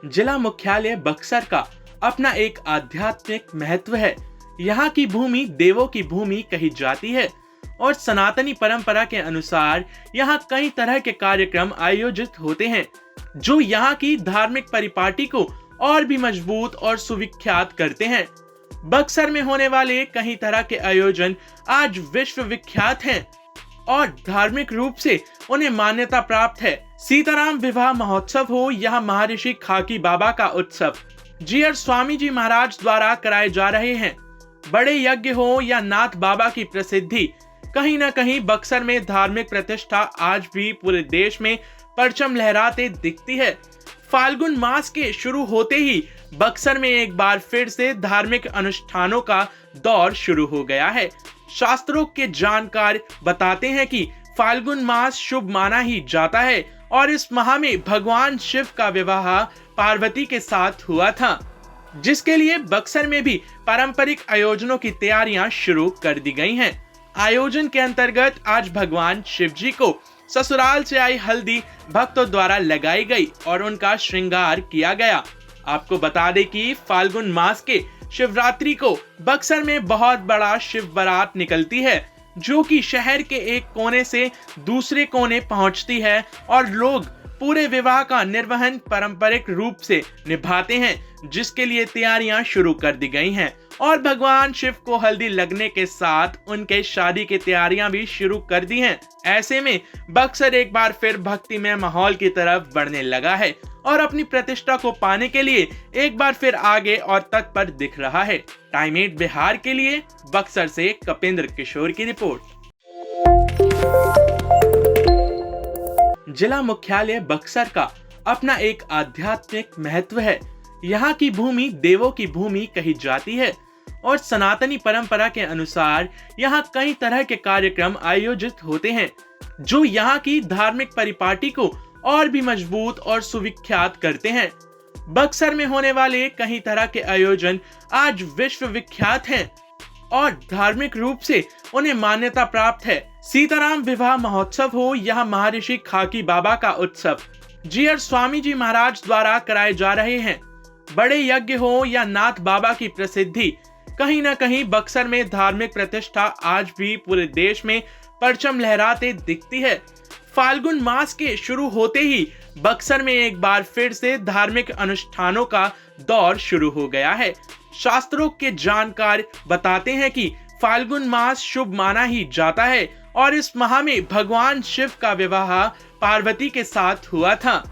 जिला मुख्यालय बक्सर का अपना एक आध्यात्मिक महत्व है। यहाँ की भूमि देवों की भूमि कही जाती है और सनातनी परंपरा के अनुसार यहाँ कई तरह के कार्यक्रम आयोजित होते हैं, जो यहाँ की धार्मिक परिपाटी को और भी मजबूत और सुविख्यात करते हैं। बक्सर में होने वाले कई तरह के आयोजन आज विश्व विख्यात हैं और धार्मिक रूप से उन्हें मान्यता प्राप्त है। सीताराम विवाह महोत्सव हो या महर्षि खाकी बाबा का उत्सव जीयर स्वामी जी महाराज द्वारा कराए जा रहे हैं, बड़े यज्ञ हो या नाथ बाबा की प्रसिद्धि, कहीं न कहीं बक्सर में धार्मिक प्रतिष्ठा आज भी पूरे देश में परचम लहराते दिखती है। फाल्गुन मास के शुरू होते ही बक्सर में एक बार फिर से धार्मिक अनुष्ठानों का दौर शुरू हो गया है। शास्त्रों के जानकार बताते हैं कि फाल्गुन मास शुभ माना ही जाता है और इस माह में भगवान शिव का विवाह पार्वती के साथ हुआ था, जिसके लिए बक्सर में भी पारंपरिक आयोजनों की तैयारियां शुरू कर दी गई हैं। आयोजन के अंतर्गत आज भगवान शिव जी को ससुराल से आई हल्दी भक्तों द्वारा लगाई गई और उनका श्रृंगार किया गया। आपको बता दें कि फाल्गुन मास के शिवरात्रि को बक्सर में बहुत बड़ा शिव बारात निकलती है, जो कि शहर के एक कोने से दूसरे कोने पहुंचती है और लोग पूरे विवाह का निर्वहन पारंपरिक रूप से निभाते हैं, जिसके लिए तैयारियां शुरू कर दी गई हैं और भगवान शिव को हल्दी लगने के साथ उनके शादी की तैयारियां भी शुरू कर दी हैं। ऐसे में बक्सर एक बार फिर भक्तिमय माहौल की तरफ बढ़ने लगा है और अपनी प्रतिष्ठा को पाने के लिए एक बार फिर आगे और तत्पर दिख रहा है। टाइम 8 बिहार के लिए बक्सर से कपिंद्र किशोर की रिपोर्ट। जिला मुख्यालय बक्सर का अपना एक आध्यात्मिक महत्व है। यहाँ की भूमि देवों की भूमि कही जाती है और सनातनी परंपरा के अनुसार यहाँ कई तरह के कार्यक्रम आयोजित होते हैं, जो यहाँ की धार्मिक परिपाटी को और भी मजबूत और सुविख्यात करते हैं। बक्सर में होने वाले कई तरह के आयोजन आज विश्व विख्यात हैं और धार्मिक रूप से उन्हें मान्यता प्राप्त है। सीताराम विवाह महोत्सव हो या महर्षि खाकी बाबा का उत्सव जीयर स्वामी जी महाराज द्वारा कराए जा रहे हैं, बड़े यज्ञ हो या नाथ बाबा की प्रसिद्धि, कहीं न कहीं बक्सर में धार्मिक प्रतिष्ठा आज भी पूरे देश में परचम लहराते दिखती है। फाल्गुन मास के शुरू होते ही बक्सर में एक बार फिर से धार्मिक अनुष्ठानों का दौर शुरू हो गया है। शास्त्रों के जानकार बताते हैं कि फाल्गुन मास शुभ माना ही जाता है और इस माह में भगवान शिव का विवाह पार्वती के साथ हुआ था,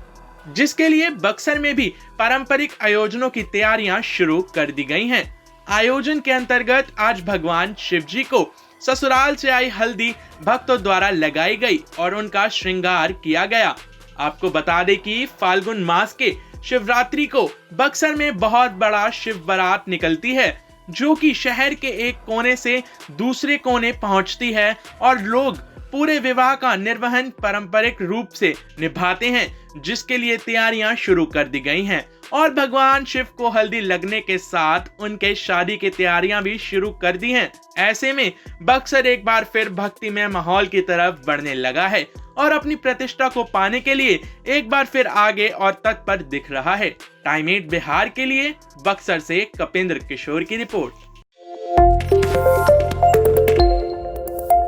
जिसके लिए बक्सर में भी पारंपरिक आयोजनों की तैयारियां शुरू कर दी गई हैं। आयोजन के अंतर्गत आज भगवान शिव जी को ससुराल से आई हल्दी भक्तों द्वारा लगाई गई और उनका श्रृंगार किया गया। आपको बता दें कि फाल्गुन मास के शिवरात्रि को बक्सर में बहुत बड़ा शिव बारात निकलती है, जो कि शहर के एक कोने से दूसरे कोने पहुंचती है और लोग पूरे विवाह का निर्वहन पारंपरिक रूप से निभाते हैं, जिसके लिए तैयारियां शुरू कर दी गई हैं और भगवान शिव को हल्दी लगने के साथ उनके शादी की तैयारियां भी शुरू कर दी हैं। ऐसे में बक्सर एक बार फिर भक्तिमय माहौल की तरफ बढ़ने लगा है और अपनी प्रतिष्ठा को पाने के लिए एक बार फिर आगे और तत्पर दिख रहा है। टाइम 8 बिहार के लिए बक्सर से कपिंद्र किशोर की रिपोर्ट।